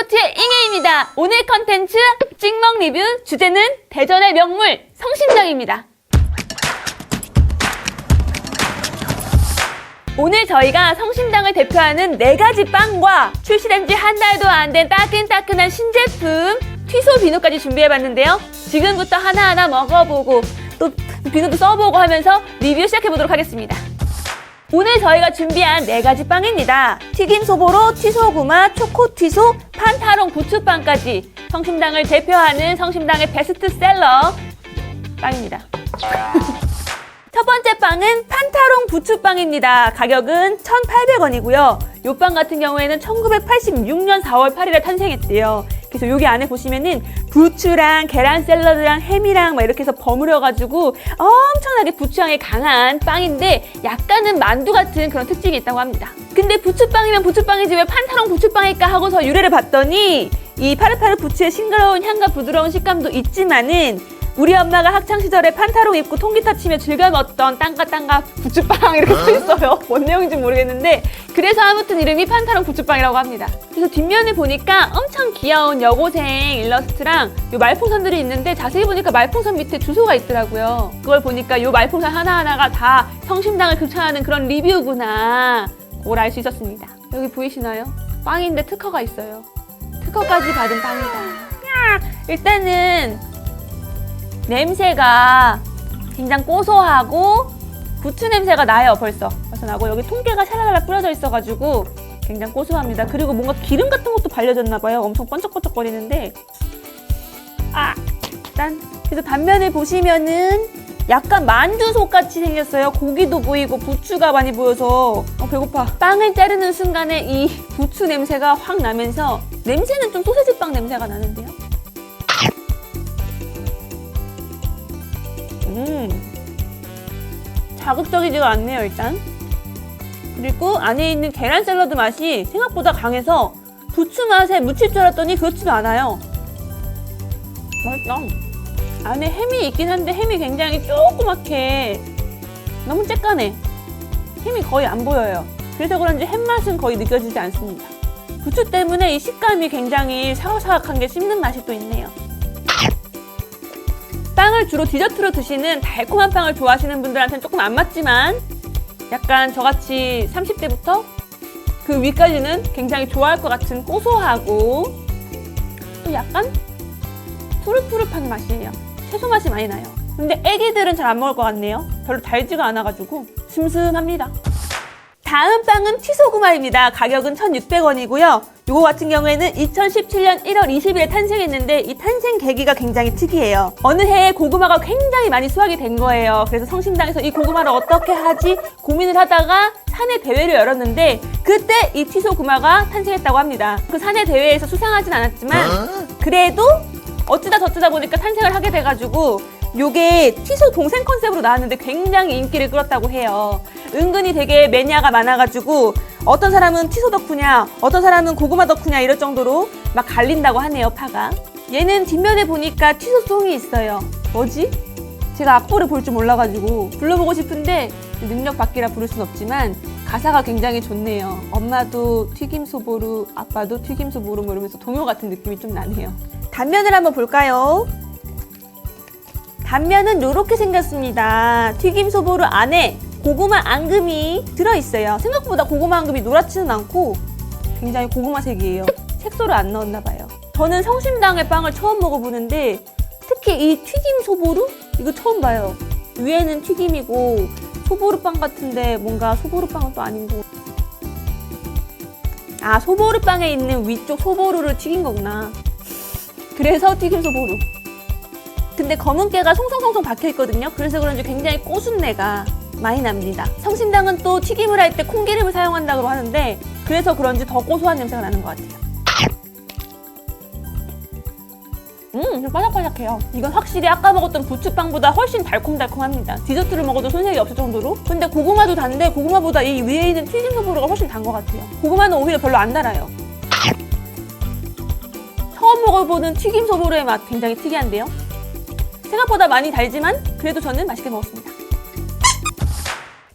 스포츠의 잉여입니다. 오늘 컨텐츠 찍먹 리뷰 주제는 대전의 명물 성심당입니다. 오늘 저희가 성심당을 대표하는 4가지 빵과 출시된 지 한 달도 안 된 따끈따끈한 신제품 튀소 비누까지 준비해봤는데요. 지금부터 하나하나 먹어보고 또 비누도 써보고 하면서 리뷰 시작해보도록 하겠습니다. 오늘 저희가 준비한 4가지 빵입니다. 튀김 소보로, 튀소구마, 초코튀소, 판타롱 부추빵까지 성심당을 대표하는 성심당의 베스트셀러 빵입니다. 첫 번째 빵은 판타롱 부추빵입니다. 가격은 1,800원이고요. 이 빵 같은 경우에는 1986년 4월 8일에 탄생했대요. 그래서 여기 안에 보시면은 부추랑 계란 샐러드랑 햄이랑 막 이렇게 해서 버무려가지고 엄청나게 부추향이 강한 빵인데 약간은 만두 같은 그런 특징이 있다고 합니다. 근데 부추빵이면 부추빵이지 왜 판타롱 부추빵일까 하고서 유래를 봤더니 이 파릇파릇 부추의 싱그러운 향과 부드러운 식감도 있지만은 우리 엄마가 학창시절에 판타롱 입고 통기타 치며 즐겨 먹던 땅가땅가 부추빵 이렇게 써있어요. 뭔 내용인지 모르겠는데 그래서 아무튼 이름이 판타롱 부추빵이라고 합니다. 그래서 뒷면을 보니까 엄청 귀여운 여고생 일러스트랑 요 말풍선들이 있는데 자세히 보니까 말풍선 밑에 주소가 있더라고요. 그걸 보니까 요 말풍선 하나하나가 다 성심당을 극찬하는 그런 리뷰구나 그걸 알 수 있었습니다. 여기 보이시나요? 빵인데 특허가 있어요. 특허까지 받은 빵이다. 일단은 냄새가 굉장히 고소하고 부추 냄새가 나요. 벌써 나고 여기 통깨가 샤라라라 뿌려져 있어가지고 굉장히 고소합니다. 그리고 뭔가 기름 같은 것도 발려졌나봐요. 엄청 번쩍번쩍거리는데 일단 그래서 단면을 보시면은 약간 만두속 같이 생겼어요. 고기도 보이고 부추가 많이 보여서 배고파. 빵을 자르는 순간에 이 부추 냄새가 확 나면서 냄새는 좀 소세지 빵 냄새가 나는데요. 자극적이지가 않네요. 일단 그리고 안에 있는 계란 샐러드 맛이 생각보다 강해서 부추 맛에 묻힐 줄 알았더니 그렇지도 않아요. 맛있다. 안에 햄이 있긴 한데 햄이 굉장히 조그맣게 너무 쬐까네. 햄이 거의 안 보여요. 그래서 그런지 햄 맛은 거의 느껴지지 않습니다. 부추 때문에 이 식감이 굉장히 사각사각한 게 씹는 맛이 또 있네요. 빵을 주로 디저트로 드시는 달콤한 빵을 좋아하시는 분들한테는 조금 안 맞지만 약간 저같이 30대부터 그 위까지는 굉장히 좋아할 것 같은 고소하고 또 약간 푸릇푸릇한 맛이에요. 채소 맛이 많이 나요. 근데 애기들은 잘 안 먹을 것 같네요. 별로 달지가 않아가지고 슴슴합니다. 다음 빵은 튀소구마입니다. 가격은 1,600원이고요. 요거 같은 경우에는 2017년 1월 20일에 탄생했는데 이 탄생 계기가 굉장히 특이해요. 어느 해에 고구마가 굉장히 많이 수확이 된 거예요. 그래서 성심당에서 이 고구마를 어떻게 하지 고민을 하다가 사내 대회를 열었는데 그때 이 튀소구마가 탄생했다고 합니다. 그 사내 대회에서 수상하진 않았지만 그래도 어쩌다 저쩌다 보니까 탄생을 하게 돼가지고 요게 튀소 동생 컨셉으로 나왔는데 굉장히 인기를 끌었다고 해요. 은근히 되게 매니아가 많아가지고 어떤 사람은 튀소 덕후냐 어떤 사람은 고구마 덕후냐 이럴 정도로 막 갈린다고 하네요. 파가. 얘는 뒷면에 보니까 튀소송이 있어요. 뭐지? 제가 악보를 볼 줄 몰라가지고 불러보고 싶은데 능력 밖이라 부를 순 없지만 가사가 굉장히 좋네요. 엄마도 튀김소보루 아빠도 튀김소보루 뭐 이러면서 동요 같은 느낌이 좀 나네요. 단면을 한번 볼까요? 단면은 이렇게 생겼습니다. 튀김소보루 안에 고구마 앙금이 들어있어요. 생각보다 고구마 앙금이 노랗지는 않고 굉장히 고구마색이에요. 색소를 안 넣었나봐요. 저는 성심당의 빵을 처음 먹어보는데 특히 이 튀김 소보루? 이거 처음 봐요. 위에는 튀김이고 소보루빵 같은데 뭔가 소보루빵은 또 아니고 소보루빵에 있는 위쪽 소보루를 튀긴 거구나. 그래서 튀김 소보루. 근데 검은깨가 송송송송 박혀있거든요. 그래서 그런지 굉장히 고순내가 많이 납니다. 성심당은 또 튀김을 할 때 콩기름을 사용한다고 하는데 그래서 그런지 더 고소한 냄새가 나는 것 같아요. 좀 바삭바삭해요. 이건 확실히 아까 먹었던 부추빵보다 훨씬 달콤달콤합니다. 디저트를 먹어도 손색이 없을 정도로. 근데 고구마도 단데 고구마보다 이 위에 있는 튀김소보루가 훨씬 단 것 같아요. 고구마는 오히려 별로 안 달아요. 처음 먹어보는 튀김소보루의 맛 굉장히 특이한데요. 생각보다 많이 달지만 그래도 저는 맛있게 먹었습니다.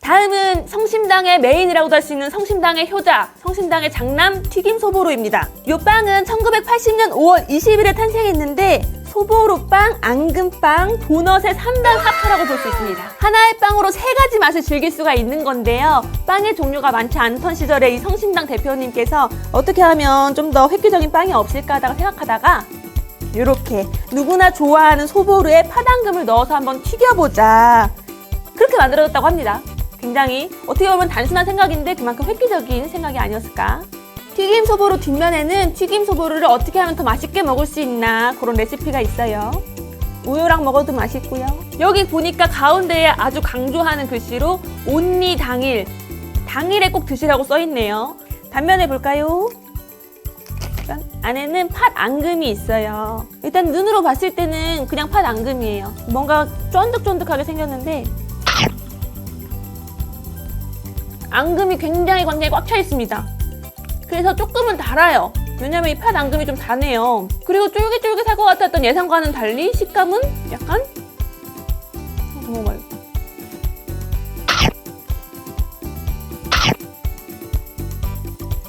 다음은 성심당의 메인이라고도 할 수 있는 성심당의 효자, 성심당의 장남 튀김 소보루입니다. 이 빵은 1980년 5월 20일에 탄생했는데 소보루빵, 앙금빵, 도넛의 3단 합체라고 볼 수 있습니다. 하나의 빵으로 3가지 맛을 즐길 수가 있는 건데요. 빵의 종류가 많지 않던 시절에 이 성심당 대표님께서 어떻게 하면 좀 더 획기적인 빵이 없을까 하다가 생각하다가 이렇게 누구나 좋아하는 소보루에 팥앙금을 넣어서 한번 튀겨보자. 그렇게 만들어졌다고 합니다. 굉장히 어떻게 보면 단순한 생각인데 그만큼 획기적인 생각이 아니었을까. 튀김 소보루 뒷면에는 튀김 소보루를 어떻게 하면 더 맛있게 먹을 수 있나 그런 레시피가 있어요. 우유랑 먹어도 맛있고요. 여기 보니까 가운데에 아주 강조하는 글씨로 온리 당일, 당일에 꼭 드시라고 써있네요. 단면에 볼까요? 안에는 팥 앙금이 있어요. 일단 눈으로 봤을 때는 그냥 팥 앙금이에요. 뭔가 쫀득쫀득하게 생겼는데 앙금이 굉장히 꽉 차 있습니다. 그래서 조금은 달아요. 왜냐면 이 팥 앙금이 좀 다네요. 그리고 쫄깃쫄깃할 것 같았던 예상과는 달리 식감은 약간 먹어봐요.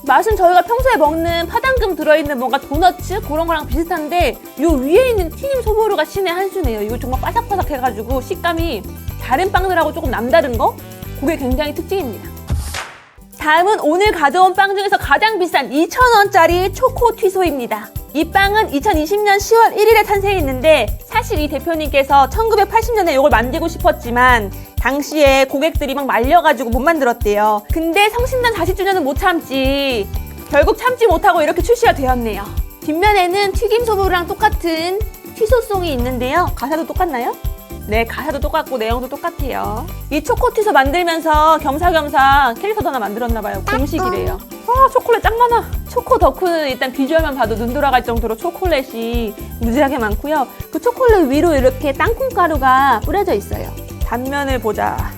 맛은 저희가 평소에 먹는 팥앙금 들어있는 뭔가 도너츠 그런 거랑 비슷한데 요 위에 있는 튀김 소보루가 신의 한 수네요. 이거 정말 바삭바삭해가지고 식감이 다른 빵들하고 조금 남다른 거? 그게 굉장히 특징입니다. 다음은 오늘 가져온 빵 중에서 가장 비싼 2,000원짜리 초코 튀소입니다. 이 빵은 2020년 10월 1일에 탄생했는데 사실 이 대표님께서 1980년에 이걸 만들고 싶었지만 당시에 고객들이 막 말려가지고 못 만들었대요. 근데 성심당 40주년은 못 참지. 결국 참지 못하고 이렇게 출시가 되었네요. 뒷면에는 튀김 소보루랑 똑같은 튀소송이 있는데요. 가사도 똑같나요? 네, 가사도 똑같고 내용도 똑같아요. 이 초코 튀소 만들면서 겸사겸사 캐릭터도 하나 만들었나봐요. 공식이래요. 아, 초콜릿 짱 많아. 초코 덕후는 일단 비주얼만 봐도 눈 돌아갈 정도로 초콜릿이 무지하게 많고요. 그 초콜릿 위로 이렇게 땅콩가루가 뿌려져 있어요. 단면을 보자.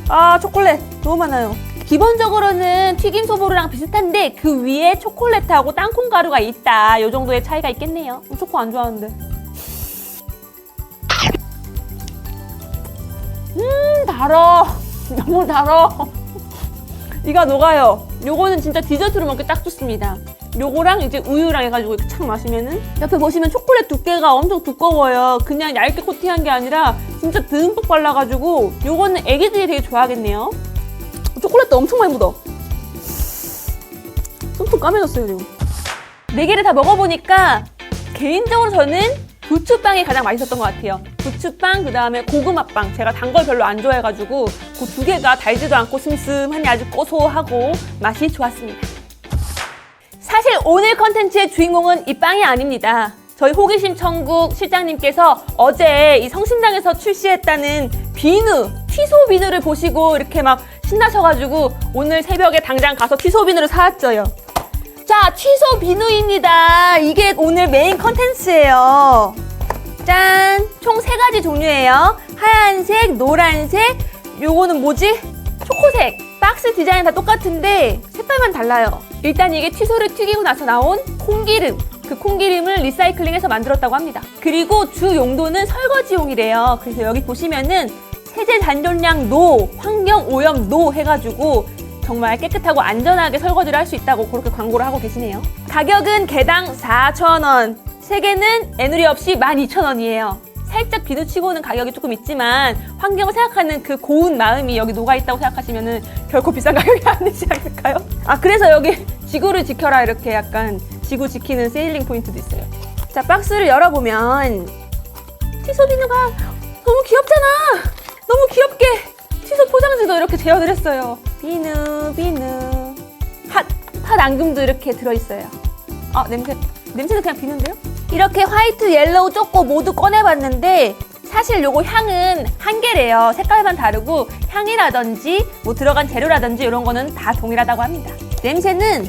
아, 초콜릿 너무 많아요. 기본적으로는 튀김 소보루랑 비슷한데 그 위에 초콜릿하고 땅콩가루가 있다. 이 정도의 차이가 있겠네요. 초코 안 좋아하는데. 달어. 너무 달어. 이가 녹아요. 요거는 진짜 디저트로 먹기 딱 좋습니다. 요거랑 이제 우유랑 해가지고 이렇게 착 마시면은 옆에 보시면 초콜릿 두께가 엄청 두꺼워요. 그냥 얇게 코팅한 게 아니라 진짜 듬뿍 발라가지고 요거는 애기들이 되게 좋아하겠네요. 초콜릿도 엄청 많이 묻어. 손톱 까매졌어요 지금. 4개를 다 먹어보니까 개인적으로 저는 부추빵이 가장 맛있었던 것 같아요. 부추빵, 그 다음에 고구마빵. 제가 단 걸 별로 안 좋아해가지고 그 2개가 달지도 않고 슴슴하니 아주 고소하고 맛이 좋았습니다. 사실 오늘 컨텐츠의 주인공은 이 빵이 아닙니다. 저희 호기심 천국 실장님께서 어제 이 성심당에서 출시했다는 비누, 튀소 비누를 보시고 이렇게 막 신나셔가지고 오늘 새벽에 당장 가서 튀소 비누를 사왔죠요. 자, 튀소 비누입니다. 이게 오늘 메인 컨텐츠예요. 짠! 총 3가지 종류예요. 하얀색, 노란색, 요거는 뭐지? 초코색. 박스 디자인 다 똑같은데 색깔만 달라요. 일단 이게 튀소를 튀기고 나서 나온 콩기름. 그 콩기름을 리사이클링해서 만들었다고 합니다. 그리고 주 용도는 설거지용이래요. 그래서 여기 보시면은 세제 단전량 노, 환경 오염 노 해가지고 정말 깨끗하고 안전하게 설거지를 할 수 있다고 그렇게 광고를 하고 계시네요. 가격은 개당 4,000원. 3개는 애누리 없이 12,000원이에요. 살짝 비누치고는 가격이 조금 있지만 환경을 생각하는 그 고운 마음이 여기 녹아있다고 생각하시면 결코 비싼 가격이 아니지 않을까요? 아, 그래서 여기 지구를 지켜라 이렇게 약간 지구 지키는 세일링 포인트도 있어요. 자, 박스를 열어보면 튀소 비누가 너무 귀엽잖아. 너무 귀엽게 튀소 포장지도 이렇게 재현을 했어요. 비누 팥 앙금도 이렇게 들어있어요. 아, 냄새는 그냥 비누인데요? 이렇게 화이트, 옐로우, 초코 모두 꺼내봤는데 사실 요거 향은 한 개래요. 색깔만 다르고 향이라든지 뭐 들어간 재료라든지 이런 거는 다 동일하다고 합니다. 냄새는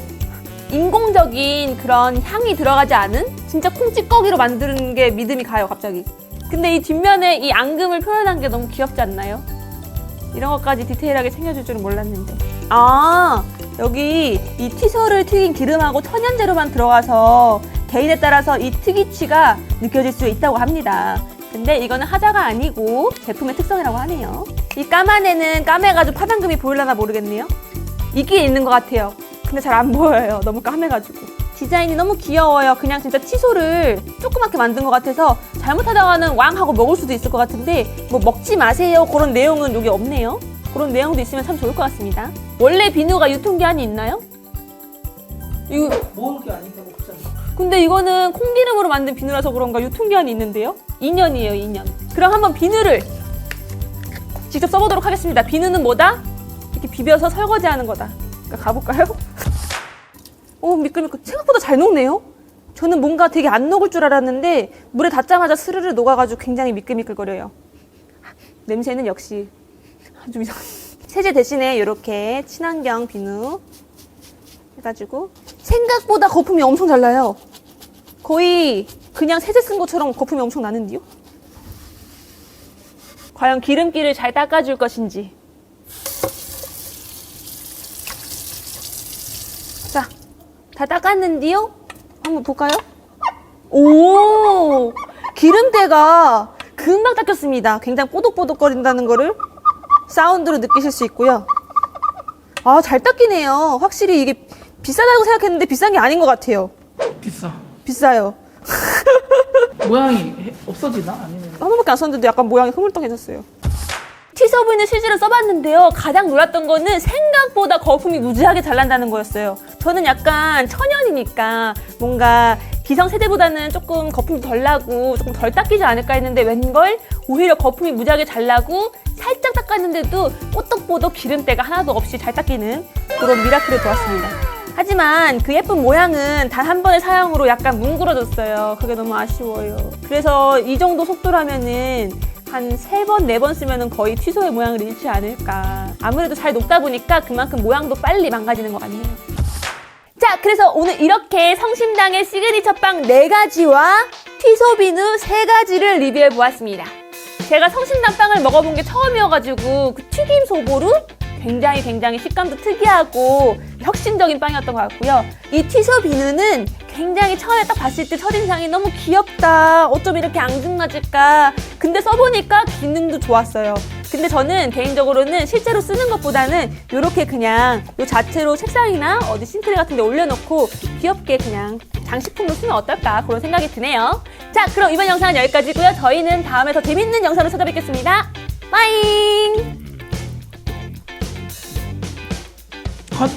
인공적인 그런 향이 들어가지 않은 진짜 콩찌꺼기로 만드는 게 믿음이 가요, 갑자기. 근데 이 뒷면에 이 앙금을 표현한 게 너무 귀엽지 않나요? 이런 것까지 디테일하게 챙겨줄 줄은 몰랐는데. 아, 여기 이 튀소를 튀긴 기름하고 천연재료만 들어가서 개인에 따라서 이 특이치가 느껴질 수 있다고 합니다. 근데 이거는 하자가 아니고 제품의 특성이라고 하네요. 이 까만 애는 까매가지고 파당금이 보이려나 모르겠네요. 이게 있는 것 같아요. 근데 잘 안 보여요. 너무 까매가지고. 디자인이 너무 귀여워요. 그냥 진짜 티소를 조그맣게 만든 것 같아서 잘못하다가는 왕 하고 먹을 수도 있을 것 같은데 뭐 먹지 마세요 그런 내용은 여기 없네요. 그런 내용도 있으면 참 좋을 것 같습니다. 원래 비누가 유통기한이 있나요? 이거 모으는 게 아닌가 보잖아. 근데 이거는 콩기름으로 만든 비누라서 그런가 유통기한이 있는데요? 2년이에요, 2년. 그럼 한번 비누를 직접 써보도록 하겠습니다. 비누는 뭐다? 이렇게 비벼서 설거지하는 거다. 그러니까 가볼까요? 오, 미끌미끌. 생각보다 잘 녹네요? 저는 뭔가 되게 안 녹을 줄 알았는데 물에 닿자마자 스르르 녹아가지고 굉장히 미끌미끌거려요. 냄새는 역시 아주 이상. 세제 대신에 이렇게 친환경 비누 해가지고 생각보다 거품이 엄청 잘 나요. 거의 그냥 세제 쓴 것처럼 거품이 엄청 나는데요? 과연 기름기를 잘 닦아줄 것인지. 자, 다 닦았는데요? 한번 볼까요? 오! 기름때가 금방 닦였습니다. 굉장히 뽀독뽀독거린다는 거를 사운드로 느끼실 수 있고요. 아, 잘 닦이네요. 확실히 이게 비싸다고 생각했는데 비싼 게 아닌 것 같아요. 비싸. 비싸요. 모양이 없어지나? 아니면 한 번밖에 안 썼는데 약간 모양이 흐물덩해졌어요. 티서브는 실제로 써봤는데요. 가장 놀랐던 거는 생각보다 거품이 무지하게 잘 난다는 거였어요. 저는 약간 천연이니까 뭔가 기성세제보다는 조금 거품이 덜 나고 조금 덜 닦이지 않을까 했는데 웬걸 오히려 거품이 무지하게 잘 나고 살짝 닦았는데도 뽀떡뽀떡 기름때가 하나도 없이 잘 닦이는 그런 미라클을 보았습니다. 하지만 그 예쁜 모양은 단 한 번의 사용으로 약간 뭉그러졌어요. 그게 너무 아쉬워요. 그래서 이 정도 속도라면은 한 3번, 4번 쓰면은 거의 취소의 모양을 잃지 않을까. 아무래도 잘 녹다 보니까 그만큼 모양도 빨리 망가지는 것 같네요. 자, 그래서 오늘 이렇게 성심당의 시그니처 빵 4가지와 티소 비누 3가지를 리뷰해 보았습니다. 제가 성심당 빵을 먹어본 게 처음이어가지고 그 튀김 소보루 굉장히 식감도 특이하고 혁신적인 빵이었던 것 같고요. 이 티소 비누는 굉장히 처음에 딱 봤을 때 첫인상이 너무 귀엽다. 어쩜 이렇게 앙증맞을까. 근데 써보니까 기능도 좋았어요. 근데 저는 개인적으로는 실제로 쓰는 것보다는 이렇게 그냥 이 자체로 책상이나 어디 싱크대 같은 데 올려놓고 귀엽게 그냥 장식품으로 쓰면 어떨까 그런 생각이 드네요. 자, 그럼 이번 영상은 여기까지고요. 저희는 다음에 더 재밌는 영상으로 찾아뵙겠습니다. 빠잉! 컷.